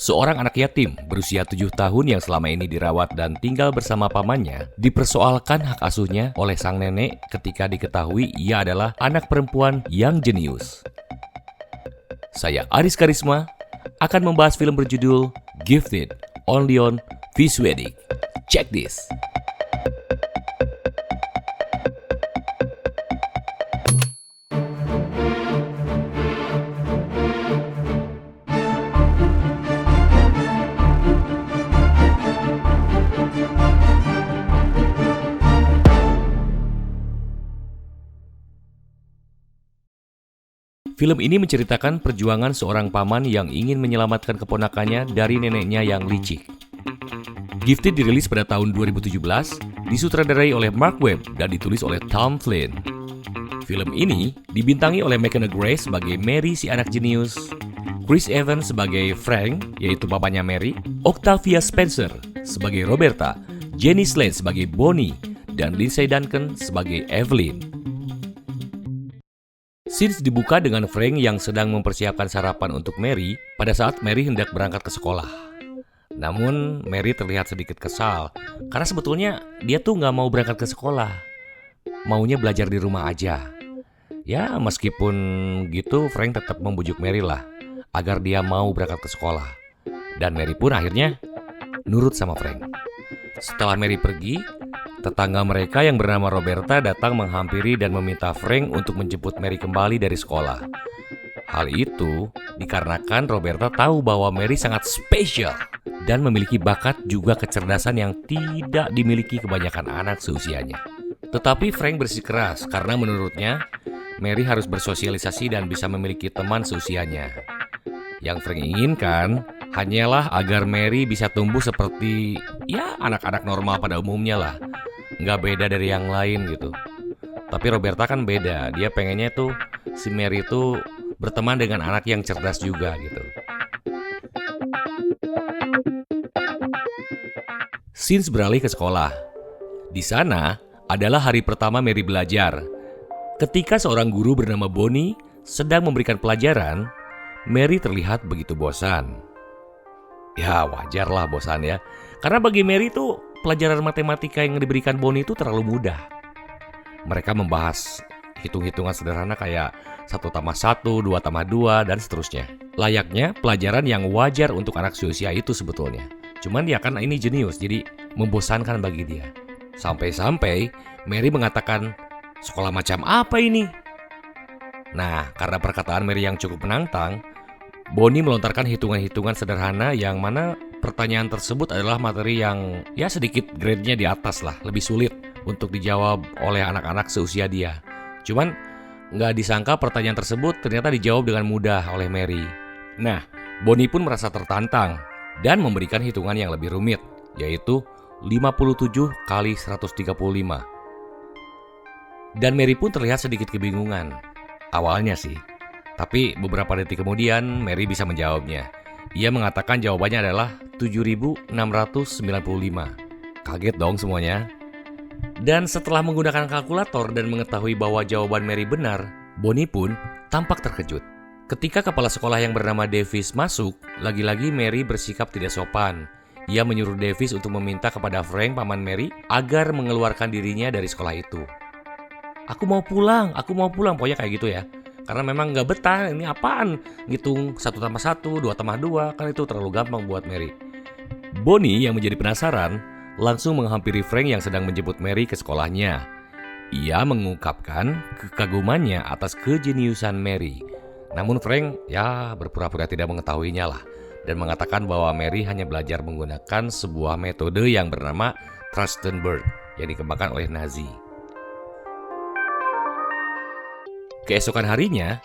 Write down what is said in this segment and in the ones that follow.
Seorang anak yatim berusia 7 tahun yang selama ini dirawat dan tinggal bersama pamannya dipersoalkan hak asuhnya oleh sang nenek ketika diketahui ia adalah anak perempuan yang jenius. Saya Aris Karisma akan membahas film berjudul Gifted only on Visuedic. Check this. Film ini menceritakan perjuangan seorang paman yang ingin menyelamatkan keponakannya dari neneknya yang licik. Gifted dirilis pada tahun 2017, disutradarai oleh Mark Webb dan ditulis oleh Tom Flynn. Film ini dibintangi oleh McKenna Grace sebagai Mary si anak jenius, Chris Evans sebagai Frank, yaitu papanya Mary, Octavia Spencer sebagai Roberta, Jenny Slate sebagai Bonnie, dan Lindsay Duncan sebagai Evelyn. Scenes dibuka dengan Frank yang sedang mempersiapkan sarapan untuk Mary pada saat Mary hendak berangkat ke sekolah. Namun Mary terlihat sedikit kesal karena sebetulnya dia tuh nggak mau berangkat ke sekolah. Maunya belajar di rumah aja. Ya meskipun gitu Frank tetap membujuk Mary lah agar dia mau berangkat ke sekolah. Dan Mary pun akhirnya nurut sama Frank. Setelah Mary pergi, tetangga mereka yang bernama Roberta datang menghampiri dan meminta Frank untuk menjemput Mary kembali dari sekolah. Hal itu dikarenakan Roberta tahu bahwa Mary sangat spesial dan memiliki bakat juga kecerdasan yang tidak dimiliki kebanyakan anak seusianya. Tetapi Frank bersikeras karena menurutnya Mary harus bersosialisasi dan bisa memiliki teman seusianya. Yang Frank inginkan hanyalah agar Mary bisa tumbuh seperti ya anak-anak normal pada umumnya lah. Nggak beda dari yang lain gitu. Tapi Roberta kan beda. Dia pengennya tuh si Mary itu berteman dengan anak yang cerdas juga gitu. Scenes beralih ke sekolah. Di sana adalah hari pertama Mary belajar. Ketika seorang guru bernama Bonnie sedang memberikan pelajaran, Mary terlihat begitu bosan. Ya wajarlah bosan ya. Karena bagi Mary tuh pelajaran matematika yang diberikan Bonnie itu terlalu mudah. Mereka membahas hitung-hitungan sederhana kayak 1+1, 2+2, dan seterusnya. Layaknya pelajaran yang wajar untuk anak seusia itu sebetulnya. Cuman dia kan ini jenius, jadi membosankan bagi dia. Sampai-sampai Mary mengatakan, sekolah macam apa ini? Nah, karena perkataan Mary yang cukup menantang, Bonnie melontarkan hitungan-hitungan sederhana yang mana pertanyaan tersebut adalah materi yang ya sedikit grade-nya di atas lah, lebih sulit untuk dijawab oleh anak-anak seusia dia. Cuman nggak disangka pertanyaan tersebut ternyata dijawab dengan mudah oleh Mary. Nah, Bonnie pun merasa tertantang dan memberikan hitungan yang lebih rumit, yaitu 57 kali 135. Dan Mary pun terlihat sedikit kebingungan. Awalnya sih. Tapi beberapa detik kemudian Mary bisa menjawabnya. Ia mengatakan jawabannya adalah 7.695. Kaget dong semuanya. Dan setelah menggunakan kalkulator dan mengetahui bahwa jawaban Mary benar, Bonnie pun tampak terkejut. Ketika kepala sekolah yang bernama Davis masuk, lagi-lagi Mary bersikap tidak sopan. Ia menyuruh Davis untuk meminta kepada Frank, paman Mary, agar mengeluarkan dirinya dari sekolah itu. Aku mau pulang, pokoknya kayak gitu ya. Karena memang gak betah, ini apaan? Ngitung 1+1, 2+2, kan itu terlalu gampang buat Mary. Bonnie yang menjadi penasaran, langsung menghampiri Frank yang sedang menjemput Mary ke sekolahnya. Ia mengungkapkan kekagumannya atas kejeniusan Mary. Namun Frank ya berpura-pura tidak mengetahuinya lah. Dan mengatakan bahwa Mary hanya belajar menggunakan sebuah metode yang bernama Trachtenberg yang dikembangkan oleh Nazi. Keesokan harinya,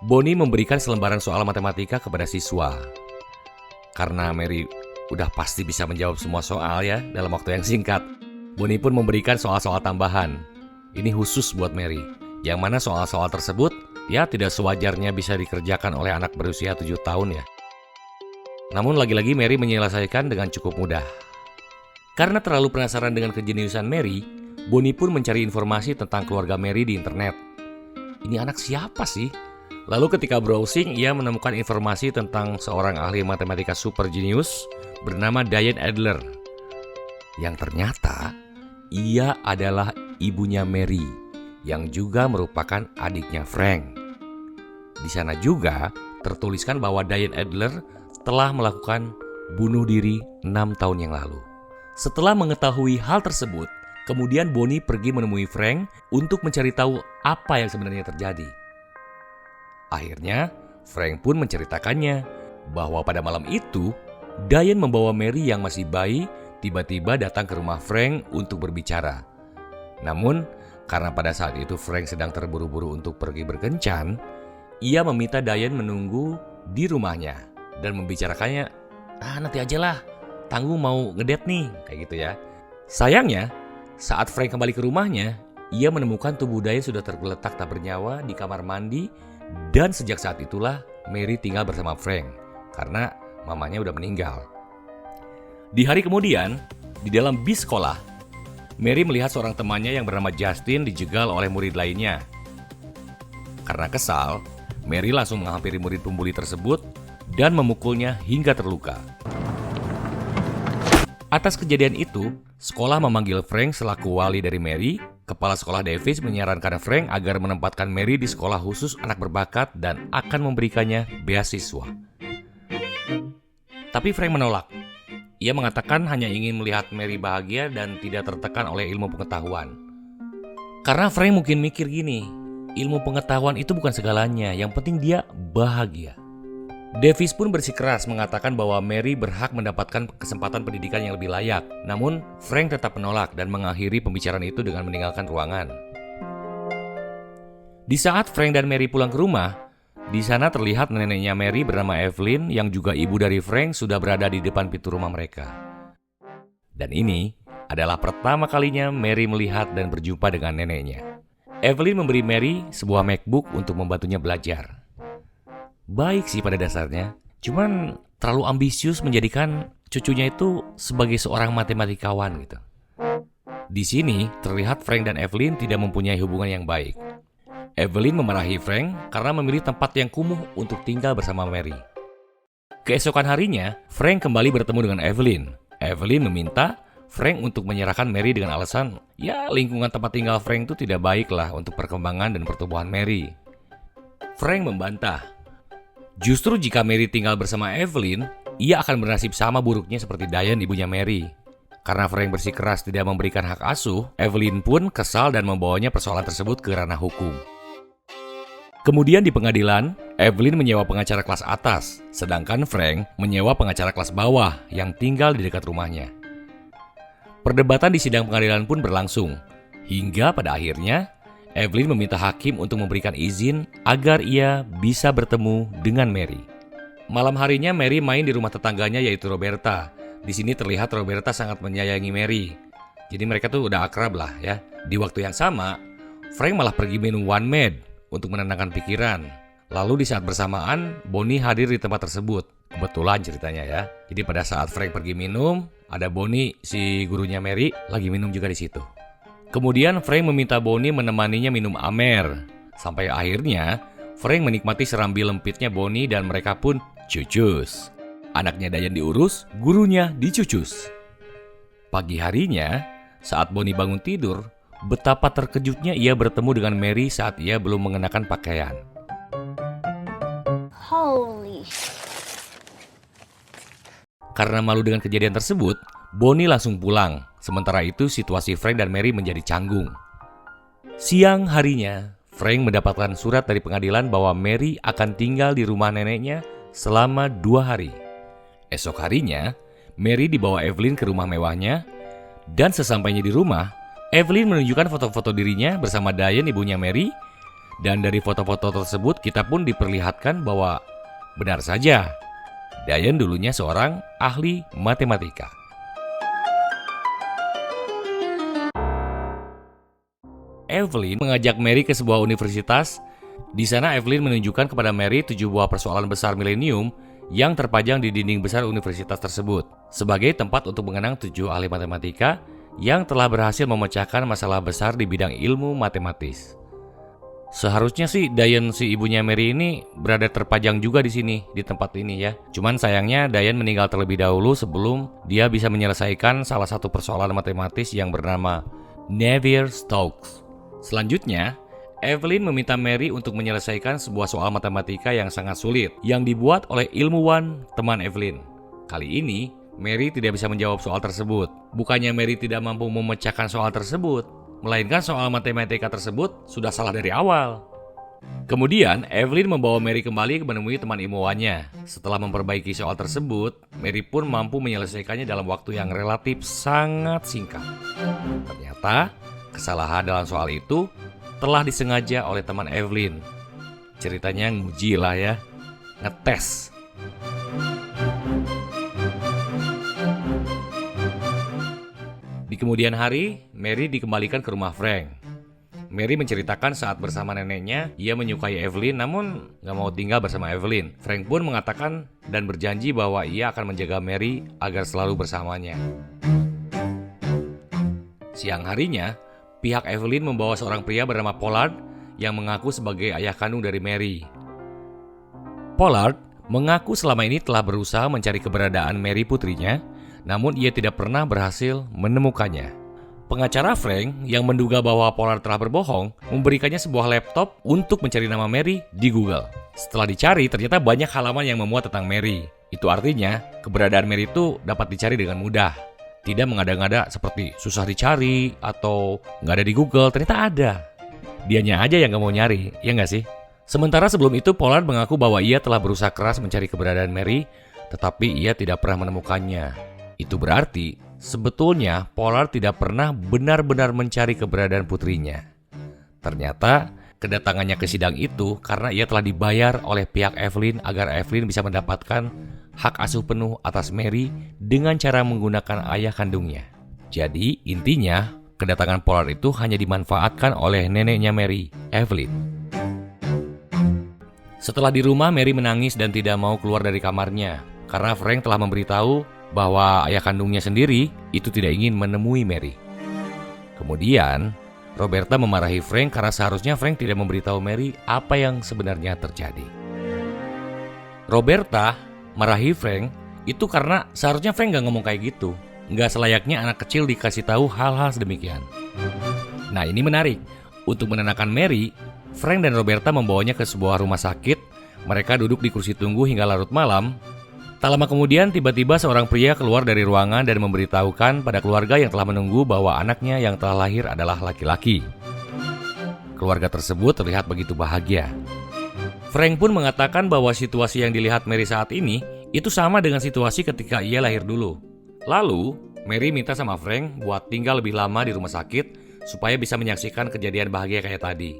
Bonnie memberikan selembaran soal matematika kepada siswa. Karena Mary udah pasti bisa menjawab semua soal ya dalam waktu yang singkat, Bonnie pun memberikan soal-soal tambahan. Ini khusus buat Mary, yang mana soal-soal tersebut ya tidak sewajarnya bisa dikerjakan oleh anak berusia 7 tahun ya. Namun lagi-lagi Mary menyelesaikan dengan cukup mudah. Karena terlalu penasaran dengan kejeniusan Mary, Bonnie pun mencari informasi tentang keluarga Mary di internet. Ini anak siapa sih? Lalu ketika browsing, ia menemukan informasi tentang seorang ahli matematika super jenius bernama Diane Adler. Yang ternyata ia adalah ibunya Mary, yang juga merupakan adiknya Frank. Di sana juga tertuliskan bahwa Diane Adler telah melakukan bunuh diri 6 tahun yang lalu. Setelah mengetahui hal tersebut, kemudian Bonnie pergi menemui Frank untuk mencari tahu apa yang sebenarnya terjadi. Akhirnya, Frank pun menceritakannya bahwa pada malam itu, Diane membawa Mary yang masih bayi tiba-tiba datang ke rumah Frank untuk berbicara. Namun, karena pada saat itu Frank sedang terburu-buru untuk pergi berkencan, ia meminta Diane menunggu di rumahnya dan membicarakannya, nanti aja lah, tanggung mau ngedate nih, kayak gitu ya. Sayangnya, saat Frank kembali ke rumahnya, ia menemukan tubuh Diane sudah tergeletak tak bernyawa di kamar mandi. Dan sejak saat itulah Mary tinggal bersama Frank karena mamanya udah meninggal. Di hari kemudian, di dalam bis sekolah, Mary melihat seorang temannya yang bernama Justin dijegal oleh murid lainnya. Karena kesal, Mary langsung menghampiri murid pembuli tersebut dan memukulnya hingga terluka. Atas kejadian itu, sekolah memanggil Frank selaku wali dari Mary. Kepala sekolah Davis menyarankan Frank agar menempatkan Mary di sekolah khusus anak berbakat dan akan memberikannya beasiswa. Tapi Frank menolak. Ia mengatakan hanya ingin melihat Mary bahagia dan tidak tertekan oleh ilmu pengetahuan. Karena Frank mungkin mikir gini, ilmu pengetahuan itu bukan segalanya, yang penting dia bahagia. Davis pun bersikeras mengatakan bahwa Mary berhak mendapatkan kesempatan pendidikan yang lebih layak. Namun, Frank tetap menolak dan mengakhiri pembicaraan itu dengan meninggalkan ruangan. Di saat Frank dan Mary pulang ke rumah, di sana terlihat neneknya Mary bernama Evelyn yang juga ibu dari Frank sudah berada di depan pintu rumah mereka. Dan ini adalah pertama kalinya Mary melihat dan berjumpa dengan neneknya. Evelyn memberi Mary sebuah MacBook untuk membantunya belajar. Baik sih pada dasarnya, cuman terlalu ambisius menjadikan cucunya itu sebagai seorang matematikawan gitu. Di sini terlihat Frank dan Evelyn tidak mempunyai hubungan yang baik. Evelyn memarahi Frank karena memilih tempat yang kumuh untuk tinggal bersama Mary. Keesokan harinya, Frank kembali bertemu dengan Evelyn. Evelyn meminta Frank untuk menyerahkan Mary dengan alasan, ya lingkungan tempat tinggal Frank itu tidak baiklah untuk perkembangan dan pertumbuhan Mary. Frank membantah. Justru jika Mary tinggal bersama Evelyn, ia akan bernasib sama buruknya seperti Diane ibunya Mary. Karena Frank bersikeras tidak memberikan hak asuh, Evelyn pun kesal dan membawanya persoalan tersebut ke ranah hukum. Kemudian di pengadilan, Evelyn menyewa pengacara kelas atas, sedangkan Frank menyewa pengacara kelas bawah yang tinggal di dekat rumahnya. Perdebatan di sidang pengadilan pun berlangsung, hingga pada akhirnya Evelyn meminta hakim untuk memberikan izin agar ia bisa bertemu dengan Mary. Malam harinya Mary main di rumah tetangganya yaitu Roberta. Di sini terlihat Roberta sangat menyayangi Mary. Jadi mereka tuh udah akrab lah ya. Di waktu yang sama, Frank malah pergi minum One Med untuk menenangkan pikiran. Lalu di saat bersamaan, Bonnie hadir di tempat tersebut. Kebetulan ceritanya ya. Jadi pada saat Frank pergi minum, ada Bonnie, si gurunya Mary, lagi minum juga di situ. Kemudian Frank meminta Bonnie menemaninya minum Amer. Sampai akhirnya Frank menikmati serambi lempitnya Bonnie dan mereka pun cucus. Anaknya Diane diurus, gurunya dicucus. Pagi harinya, saat Bonnie bangun tidur, betapa terkejutnya ia bertemu dengan Mary saat ia belum mengenakan pakaian. Holy. Karena malu dengan kejadian tersebut, Bonnie langsung pulang. Sementara itu situasi Frank dan Mary menjadi canggung. Siang harinya, Frank mendapatkan surat dari pengadilan bahwa Mary akan tinggal di rumah neneknya selama 2 hari. Esok harinya, Mary dibawa Evelyn ke rumah mewahnya. Dan sesampainya di rumah, Evelyn menunjukkan foto-foto dirinya bersama Diane ibunya Mary. Dan dari foto-foto tersebut kita pun diperlihatkan bahwa benar saja, Diane dulunya seorang ahli matematika. Evelyn mengajak Mary ke sebuah universitas. Di sana Evelyn menunjukkan kepada Mary 7 buah persoalan besar milenium yang terpajang di dinding besar universitas tersebut sebagai tempat untuk mengenang 7 ahli matematika yang telah berhasil memecahkan masalah besar di bidang ilmu matematis. Seharusnya sih Diane si ibunya Mary ini berada terpajang juga di sini, di tempat ini ya. Cuman sayangnya Diane meninggal terlebih dahulu sebelum dia bisa menyelesaikan salah satu persoalan matematis yang bernama Navier-Stokes. Selanjutnya, Evelyn meminta Mary untuk menyelesaikan sebuah soal matematika yang sangat sulit yang dibuat oleh ilmuwan teman Evelyn. Kali ini, Mary tidak bisa menjawab soal tersebut. Bukannya Mary tidak mampu memecahkan soal tersebut, melainkan soal matematika tersebut sudah salah dari awal. Kemudian, Evelyn membawa Mary kembali menemui teman ilmuwannya. Setelah memperbaiki soal tersebut, Mary pun mampu menyelesaikannya dalam waktu yang relatif sangat singkat. Ternyata, kesalahan dalam soal itu telah disengaja oleh teman Evelyn. Ceritanya nguji lah ya, ngetes. Di kemudian hari, Mary dikembalikan ke rumah Frank. Mary menceritakan saat bersama neneknya, ia menyukai Evelyn namun gak mau tinggal bersama Evelyn. Frank pun mengatakan dan berjanji bahwa ia akan menjaga Mary agar selalu bersamanya. Siang harinya, pihak Evelyn membawa seorang pria bernama Pollard yang mengaku sebagai ayah kandung dari Mary. Pollard mengaku selama ini telah berusaha mencari keberadaan Mary putrinya, namun ia tidak pernah berhasil menemukannya. Pengacara Frank yang menduga bahwa Pollard telah berbohong memberikannya sebuah laptop untuk mencari nama Mary di Google. Setelah dicari, ternyata banyak halaman yang memuat tentang Mary. Itu artinya keberadaan Mary itu dapat dicari dengan mudah. Tidak mengada-ngada seperti susah dicari atau nggak ada di Google, ternyata ada. Dianya aja yang nggak mau nyari, ya nggak sih? Sementara sebelum itu Pollard mengaku bahwa ia telah berusaha keras mencari keberadaan Mary, tetapi ia tidak pernah menemukannya. Itu berarti sebetulnya Pollard tidak pernah benar-benar mencari keberadaan putrinya. Ternyata kedatangannya ke sidang itu karena ia telah dibayar oleh pihak Evelyn agar Evelyn bisa mendapatkan hak asuh penuh atas Mary dengan cara menggunakan ayah kandungnya. Jadi intinya kedatangan Pollard itu hanya dimanfaatkan oleh neneknya Mary, Evelyn. Setelah di rumah, Mary menangis dan tidak mau keluar dari kamarnya karena Frank telah memberitahu bahwa ayah kandungnya sendiri itu tidak ingin menemui Mary. Kemudian, Roberta memarahi Frank karena seharusnya Frank tidak memberitahu Mary apa yang sebenarnya terjadi. Roberta marahi Frank itu karena seharusnya Frank gak ngomong kayak gitu. Gak selayaknya anak kecil dikasih tahu hal-hal sedemikian. Nah, ini menarik. Untuk menenangkan Mary, Frank dan Roberta membawanya ke sebuah rumah sakit. Mereka duduk di kursi tunggu hingga larut malam. Tak lama kemudian, tiba-tiba seorang pria keluar dari ruangan dan memberitahukan pada keluarga yang telah menunggu bahwa anaknya yang telah lahir adalah laki-laki. Keluarga tersebut terlihat begitu bahagia. Frank pun mengatakan bahwa situasi yang dilihat Mary saat ini itu sama dengan situasi ketika ia lahir dulu. Lalu, Mary minta sama Frank buat tinggal lebih lama di rumah sakit supaya bisa menyaksikan kejadian bahagia kayak tadi.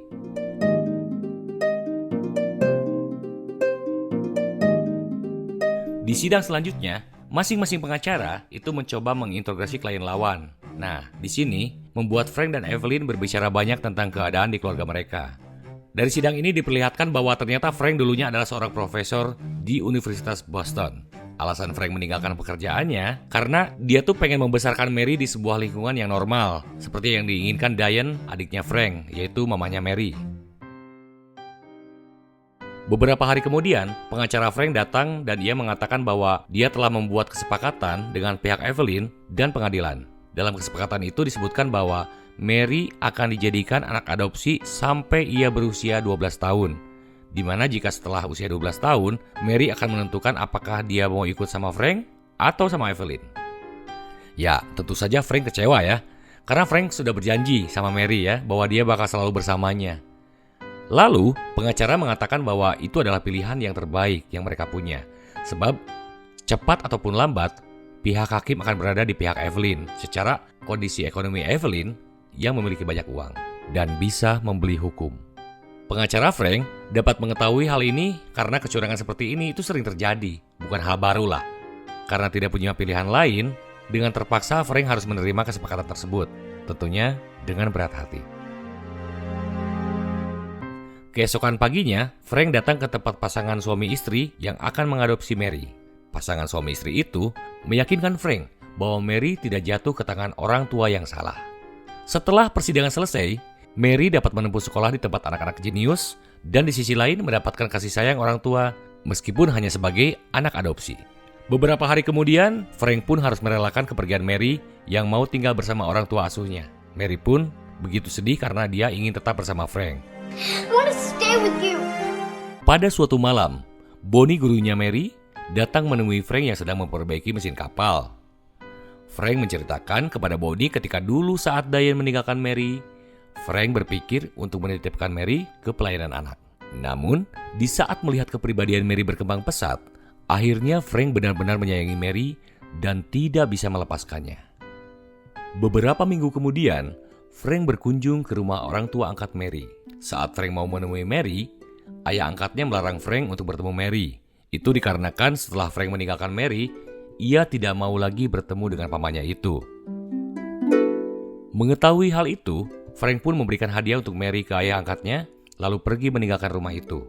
Di sidang selanjutnya, masing-masing pengacara itu mencoba menginterogasi klien lawan. Nah, di sini membuat Frank dan Evelyn berbicara banyak tentang keadaan di keluarga mereka. Dari sidang ini diperlihatkan bahwa ternyata Frank dulunya adalah seorang profesor di Universitas Boston. Alasan Frank meninggalkan pekerjaannya karena dia tuh pengen membesarkan Mary di sebuah lingkungan yang normal, seperti yang diinginkan Diane, adiknya Frank, yaitu mamanya Mary. Beberapa hari kemudian, pengacara Frank datang dan ia mengatakan bahwa dia telah membuat kesepakatan dengan pihak Evelyn dan pengadilan. Dalam kesepakatan itu disebutkan bahwa Mary akan dijadikan anak adopsi sampai ia berusia 12 tahun. Di mana jika setelah usia 12 tahun, Mary akan menentukan apakah dia mau ikut sama Frank atau sama Evelyn. Ya, tentu saja Frank kecewa ya. Karena Frank sudah berjanji sama Mary ya bahwa dia bakal selalu bersamanya. Lalu, pengacara mengatakan bahwa itu adalah pilihan yang terbaik yang mereka punya. Sebab, cepat ataupun lambat, pihak hakim akan berada di pihak Evelyn secara kondisi ekonomi Evelyn yang memiliki banyak uang dan bisa membeli hukum. Pengacara Frank dapat mengetahui hal ini karena kecurangan seperti ini itu sering terjadi, bukan hal baru lah. Karena tidak punya pilihan lain, dengan terpaksa Frank harus menerima kesepakatan tersebut, tentunya dengan berat hati. Keesokan paginya, Frank datang ke tempat pasangan suami istri yang akan mengadopsi Mary. Pasangan suami istri itu meyakinkan Frank bahwa Mary tidak jatuh ke tangan orang tua yang salah. Setelah persidangan selesai, Mary dapat menempuh sekolah di tempat anak-anak jenius dan di sisi lain mendapatkan kasih sayang orang tua meskipun hanya sebagai anak adopsi. Beberapa hari kemudian, Frank pun harus merelakan kepergian Mary yang mau tinggal bersama orang tua asuhnya. Mary pun begitu sedih karena dia ingin tetap bersama Frank. I want to stay with you. Pada suatu malam, Bonnie, gurunya Mary, datang menemui Frank yang sedang memperbaiki mesin kapal. Frank menceritakan kepada Bonnie ketika dulu saat Diane meninggalkan Mary, Frank berpikir untuk menitipkan Mary ke pelayanan anak. Namun, di saat melihat kepribadian Mary berkembang pesat, akhirnya Frank benar-benar menyayangi Mary dan tidak bisa melepaskannya. Beberapa minggu kemudian, Frank berkunjung ke rumah orang tua angkat Mary. Saat Frank mau menemui Mary, ayah angkatnya melarang Frank untuk bertemu Mary. Itu dikarenakan setelah Frank meninggalkan Mary, ia tidak mau lagi bertemu dengan pamannya itu. Mengetahui hal itu, Frank pun memberikan hadiah untuk Mary ke ayah angkatnya, lalu pergi meninggalkan rumah itu.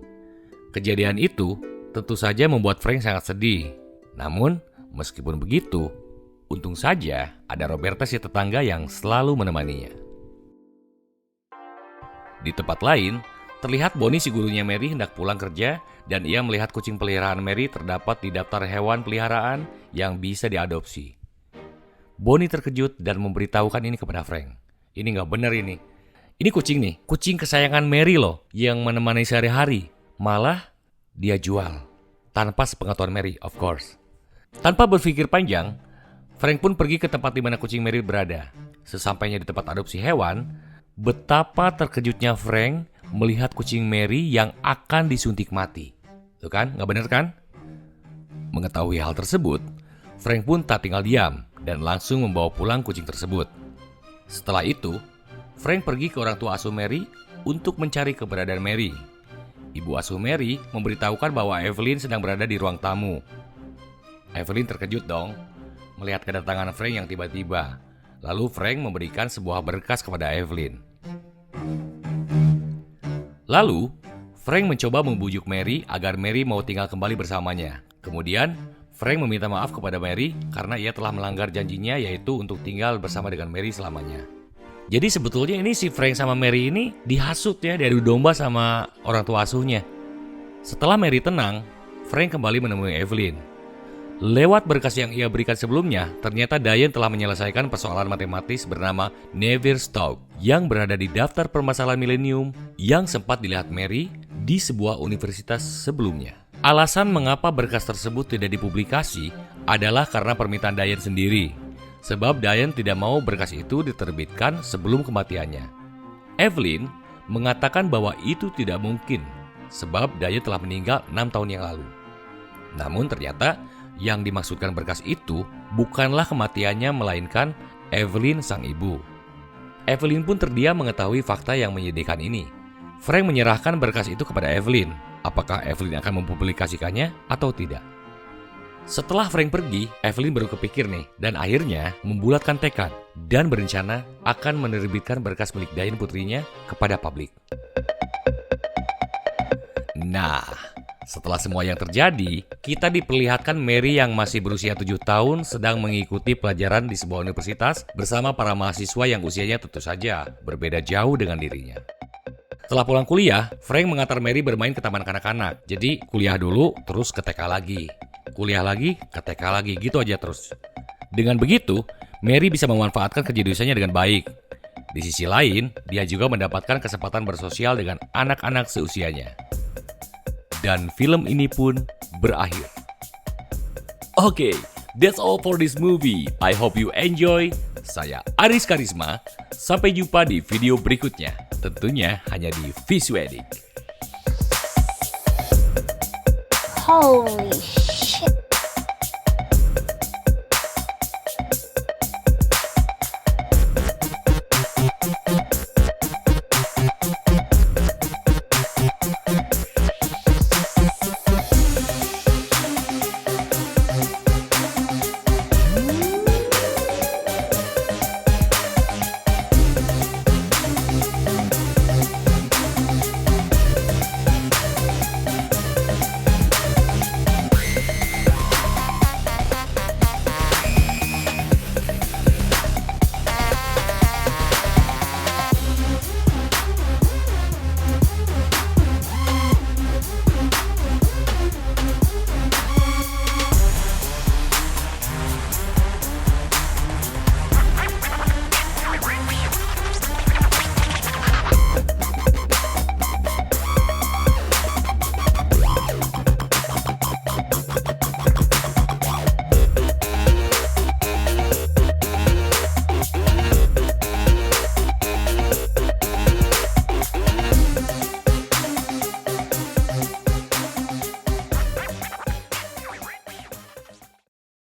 Kejadian itu tentu saja membuat Frank sangat sedih. Namun, meskipun begitu, untung saja ada Roberta si tetangga yang selalu menemaninya. Di tempat lain, terlihat Bonnie si gurunya Mary hendak pulang kerja dan ia melihat kucing peliharaan Mary terdapat di daftar hewan peliharaan yang bisa diadopsi. Bonnie terkejut dan memberitahukan ini kepada Frank. Ini nggak benar ini. Ini kucing nih, kucing kesayangan Mary loh yang menemani sehari-hari. Malah dia jual. Tanpa sepengetahuan Mary, of course. Tanpa berpikir panjang, Frank pun pergi ke tempat di mana kucing Mary berada. Sesampainya di tempat adopsi hewan, betapa terkejutnya Frank melihat kucing Mary yang akan disuntik mati. Tuh kan, nggak bener kan? Mengetahui hal tersebut, Frank pun tak tinggal diam dan langsung membawa pulang kucing tersebut. Setelah itu, Frank pergi ke orang tua asuh Mary untuk mencari keberadaan Mary. Ibu asuh Mary memberitahukan bahwa Evelyn sedang berada di ruang tamu. Evelyn terkejut dong melihat kedatangan Frank yang tiba-tiba. Lalu Frank memberikan sebuah berkas kepada Evelyn. Lalu, Frank mencoba membujuk Mary agar Mary mau tinggal kembali bersamanya. Kemudian, Frank meminta maaf kepada Mary karena ia telah melanggar janjinya yaitu untuk tinggal bersama dengan Mary selamanya. Jadi sebetulnya ini si Frank sama Mary ini dihasut ya, diadu domba sama orang tua asuhnya. Setelah Mary tenang, Frank kembali menemui Evelyn. Lewat berkas yang ia berikan sebelumnya, ternyata Diane telah menyelesaikan persoalan matematis bernama Navier-Stokes yang berada di daftar permasalahan milenium yang sempat dilihat Mary di sebuah universitas sebelumnya. Alasan mengapa berkas tersebut tidak dipublikasi adalah karena permintaan Diane sendiri, sebab Diane tidak mau berkas itu diterbitkan sebelum kematiannya. Evelyn mengatakan bahwa itu tidak mungkin, sebab Diane telah meninggal 6 tahun yang lalu. Namun ternyata yang dimaksudkan berkas itu bukanlah kematiannya melainkan Evelyn sang ibu. Evelyn pun terdiam mengetahui fakta yang menyedihkan ini. Frank menyerahkan berkas itu kepada Evelyn. Apakah Evelyn akan mempublikasikannya atau tidak? Setelah Frank pergi, Evelyn baru kepikir nih dan akhirnya membulatkan tekad dan berencana akan menerbitkan berkas milik Diane putrinya kepada publik. Nah, setelah semua yang terjadi, kita diperlihatkan Mary yang masih berusia 7 tahun sedang mengikuti pelajaran di sebuah universitas bersama para mahasiswa yang usianya tentu saja berbeda jauh dengan dirinya. Setelah pulang kuliah, Frank mengantar Mary bermain ke taman kanak-kanak. Jadi kuliah dulu, terus ke TK lagi. Kuliah lagi, ke TK lagi, gitu aja terus. Dengan begitu, Mary bisa memanfaatkan kejeniusannya dengan baik. Di sisi lain, dia juga mendapatkan kesempatan bersosial dengan anak-anak seusianya. Dan film ini pun berakhir. Oke, that's all for this movie. I hope you enjoy. Saya Aris Karisma. Sampai jumpa di video berikutnya. Tentunya hanya di Visuedic. Holy